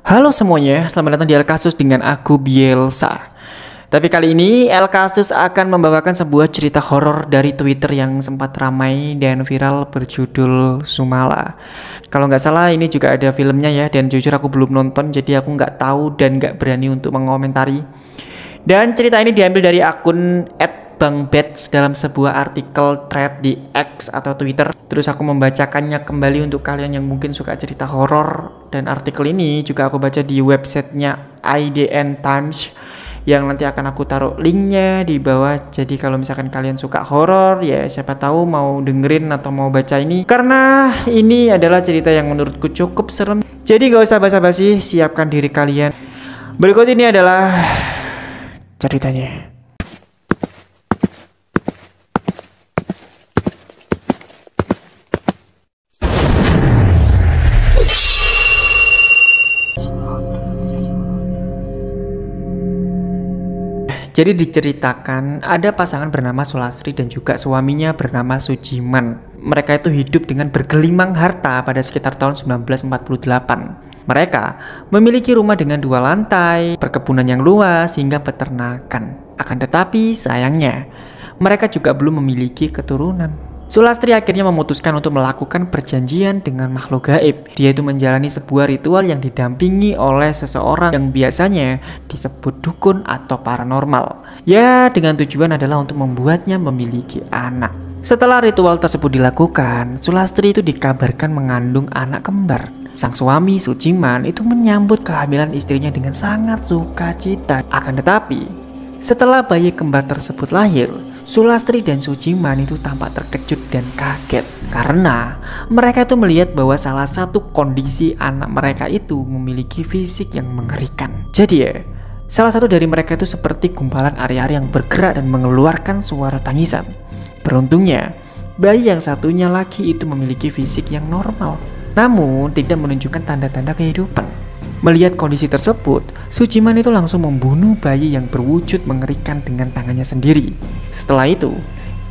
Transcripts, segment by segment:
Halo semuanya, selamat datang di El Kasus dengan aku Bielsa. Tapi kali ini El Kasus akan membawakan sebuah cerita horor dari Twitter yang sempat ramai dan viral berjudul Sumala. Kalau nggak salah ini juga ada filmnya ya, dan jujur aku belum nonton jadi aku nggak tahu dan nggak berani untuk mengomentari. Dan cerita ini diambil dari akun @bangbets dalam sebuah artikel thread di X atau Twitter. Terus aku membacakannya kembali untuk kalian yang mungkin suka cerita horor. Dan artikel ini juga aku baca di websitenya IDN Times, yang nanti akan aku taruh linknya di bawah. Jadi kalau misalkan kalian suka horor, ya siapa tahu mau dengerin atau mau baca ini, karena ini adalah cerita yang menurutku cukup serem. Jadi gak usah basa-basi, siapkan diri kalian. Berikut ini adalah ceritanya. Jadi diceritakan ada pasangan bernama Sulastri dan juga suaminya bernama Sujiman. Mereka itu hidup dengan bergelimang harta pada sekitar tahun 1948. Mereka memiliki rumah dengan 2 lantai, perkebunan yang luas hingga peternakan. Akan tetapi sayangnya mereka juga belum memiliki keturunan. Sulastri akhirnya memutuskan untuk melakukan perjanjian dengan makhluk gaib. Dia itu menjalani sebuah ritual yang didampingi oleh seseorang yang biasanya disebut dukun atau paranormal. Ya, dengan tujuan adalah untuk membuatnya memiliki anak. Setelah ritual tersebut dilakukan, Sulastri itu dikabarkan mengandung anak kembar. Sang suami Sujiman itu menyambut kehamilan istrinya dengan sangat sukacita. Akan tetapi, setelah bayi kembar tersebut lahir, Sulastri dan Sujiman itu tampak terkejut dan kaget karena mereka itu melihat bahwa salah satu kondisi anak mereka itu memiliki fisik yang mengerikan. Jadi ya, salah satu dari mereka itu seperti gumpalan ari-ari yang bergerak dan mengeluarkan suara tangisan. Beruntungnya, bayi yang satunya lagi itu memiliki fisik yang normal, namun tidak menunjukkan tanda-tanda kehidupan. Melihat kondisi tersebut, Sujiman itu langsung membunuh bayi yang berwujud mengerikan dengan tangannya sendiri. Setelah itu,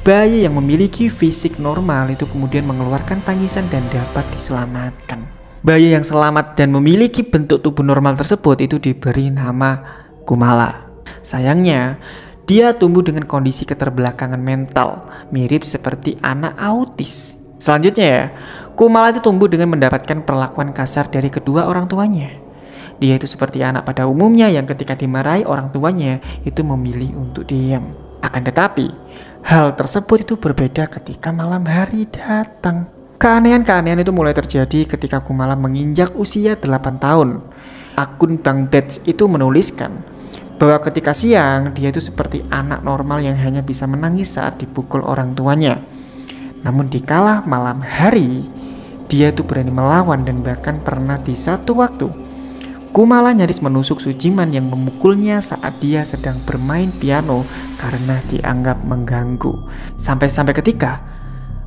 bayi yang memiliki fisik normal itu kemudian mengeluarkan tangisan dan dapat diselamatkan. Bayi yang selamat dan memiliki bentuk tubuh normal tersebut itu diberi nama Kumala. Sayangnya, dia tumbuh dengan kondisi keterbelakangan mental, mirip seperti anak autis. Selanjutnya ya, Kumala itu tumbuh dengan mendapatkan perlakuan kasar dari kedua orang tuanya. Dia itu seperti anak pada umumnya yang ketika dimarahi orang tuanya itu memilih untuk diam. Akan tetapi, hal tersebut itu berbeda ketika malam hari datang. Keanehan-keanehan itu mulai terjadi ketika Kumala menginjak usia 8 tahun. Akun bangbets itu menuliskan bahwa ketika siang dia itu seperti anak normal yang hanya bisa menangis saat dipukul orang tuanya. Namun dikala malam hari, dia itu berani melawan dan bahkan pernah di satu waktu Kumala nyaris menusuk Sujiman yang memukulnya saat dia sedang bermain piano karena dianggap mengganggu. Sampai-sampai ketika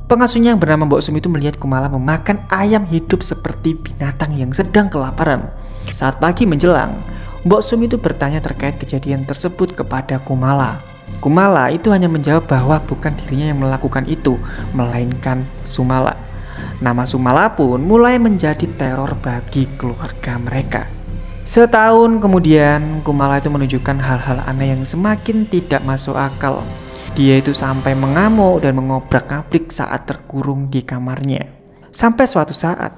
pengasuhnya yang bernama Mbok Sum itu melihat Kumala memakan ayam hidup seperti binatang yang sedang kelaparan. Saat pagi menjelang, Mbok Sum itu bertanya terkait kejadian tersebut kepada Kumala. Kumala itu hanya menjawab bahwa bukan dirinya yang melakukan itu, melainkan Sumala. Nama Sumala pun mulai menjadi teror bagi keluarga mereka. Setahun kemudian, Kumala itu menunjukkan hal-hal aneh yang semakin tidak masuk akal. Dia itu sampai mengamuk dan mengobrak-abrik saat terkurung di kamarnya. Sampai suatu saat,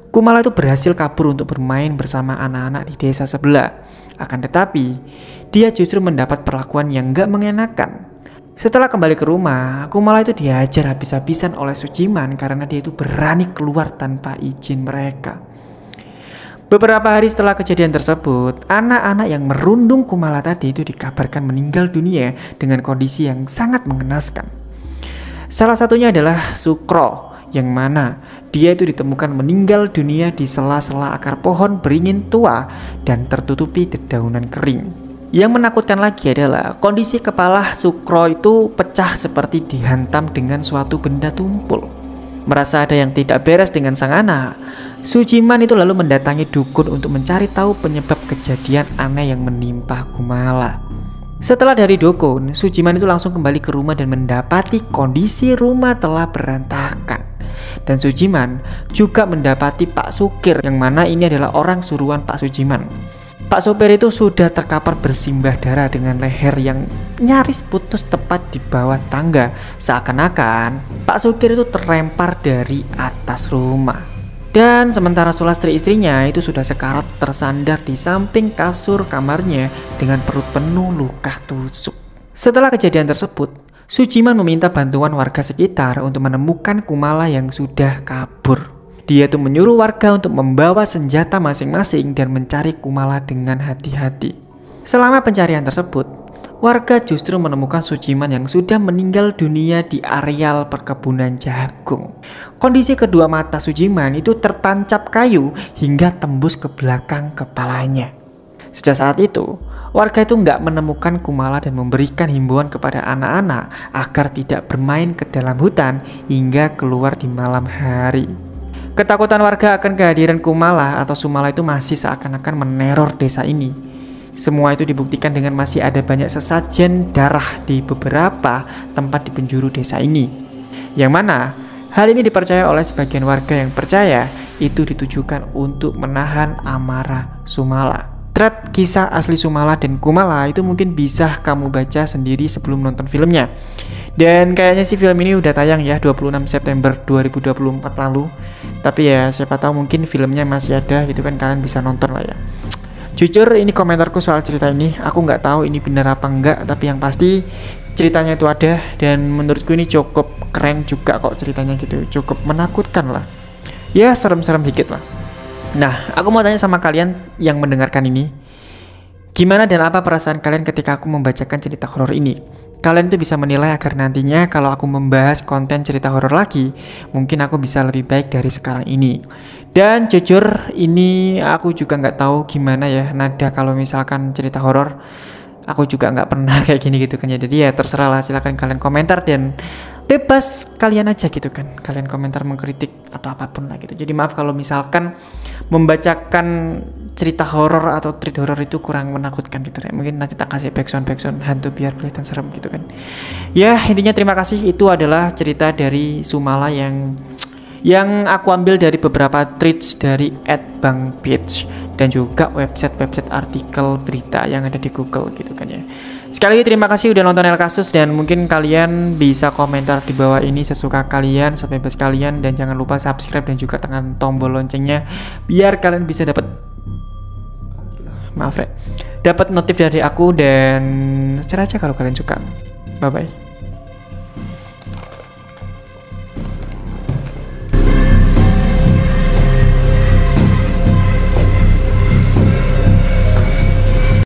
Kumala itu berhasil kabur untuk bermain bersama anak-anak di desa sebelah. Akan tetapi, dia justru mendapat perlakuan yang gak mengenakan. Setelah kembali ke rumah, Kumala itu dihajar habis-habisan oleh Sujiman karena dia itu berani keluar tanpa izin mereka. Beberapa hari setelah kejadian tersebut, anak-anak yang merundung Kumala tadi itu dikabarkan meninggal dunia dengan kondisi yang sangat mengenaskan. Salah satunya adalah Sukro, yang mana dia itu ditemukan meninggal dunia di sela-sela akar pohon beringin tua dan tertutupi dedaunan kering. Yang menakutkan lagi adalah kondisi kepala Sukro itu pecah seperti dihantam dengan suatu benda tumpul. Merasa ada yang tidak beres dengan sang anak, Sujiman itu lalu mendatangi dukun untuk mencari tahu penyebab kejadian aneh yang menimpa Kumala. Setelah dari dukun, Sujiman itu langsung kembali ke rumah dan mendapati kondisi rumah telah berantakan. Dan Sujiman juga mendapati Pak Sukir, yang mana ini adalah orang suruhan Pak Sujiman. Pak sopir itu sudah terkapar bersimbah darah dengan leher yang nyaris putus tepat di bawah tangga. Seakan-akan Pak Sukir itu terlempar dari atas rumah. Dan sementara Sulastri istrinya itu sudah sekarat tersandar di samping kasur kamarnya dengan perut penuh luka tusuk. Setelah kejadian tersebut, Sujiman meminta bantuan warga sekitar untuk menemukan Kumala yang sudah kabur. Dia tuh menyuruh warga untuk membawa senjata masing-masing dan mencari Kumala dengan hati-hati. Selama pencarian tersebut, warga justru menemukan Sujiman yang sudah meninggal dunia di areal perkebunan jagung. Kondisi kedua mata Sujiman itu tertancap kayu hingga tembus ke belakang kepalanya. Sejak saat itu, warga itu nggak menemukan Kumala dan memberikan himbauan kepada anak-anak agar tidak bermain ke dalam hutan hingga keluar di malam hari. Ketakutan warga akan kehadiran Kumala atau Sumala itu masih seakan-akan meneror desa ini. Semua itu dibuktikan dengan masih ada banyak sesajen darah di beberapa tempat di penjuru desa ini. Yang mana hal ini dipercaya oleh sebagian warga yang percaya itu ditujukan untuk menahan amarah Sumala. Thread kisah asli Sumala dan Kumala itu mungkin bisa kamu baca sendiri sebelum nonton filmnya. Dan kayaknya sih film ini udah tayang ya 26 September 2024 lalu. Tapi ya siapa tahu mungkin filmnya masih ada gitu kan, kalian bisa nonton lah ya. Jujur ini komentarku soal cerita ini, aku nggak tahu ini benar apa enggak, tapi yang pasti ceritanya itu ada dan menurutku ini cukup keren juga kok ceritanya gitu, cukup menakutkan lah. Ya serem-serem dikit lah. Nah, aku mau tanya sama kalian yang mendengarkan ini, gimana dan apa perasaan kalian ketika aku membacakan cerita horor ini? Kalian tuh bisa menilai agar nantinya kalau aku membahas konten cerita horor lagi, mungkin aku bisa lebih baik dari sekarang ini. Dan jujur ini aku juga nggak tahu gimana ya nada kalau misalkan cerita horor. Aku juga nggak pernah kayak gini gitu kan ya. Jadi ya terserah lah, silakan kalian komentar dan bebas kalian aja gitu kan. Kalian komentar mengkritik atau apapun lah gitu. Jadi maaf kalau misalkan membacakan cerita horor atau treat horor itu kurang menakutkan gitu ya. Mungkin nanti tak kasih backsound hantu biar kelihatan serem gitu kan. Ya intinya terima kasih, itu adalah cerita dari Sumala yang aku ambil dari beberapa tweets dari @bangpitch dan juga website artikel berita yang ada di Google gitu kan ya. Sekali lagi terima kasih udah nonton El Kasus, dan mungkin kalian bisa komentar di bawah ini sesuka kalian, sebebas kalian, dan jangan lupa subscribe dan juga tekan tombol loncengnya biar kalian bisa dapat notif dari aku, dan share aja kalau kalian suka. Bye bye.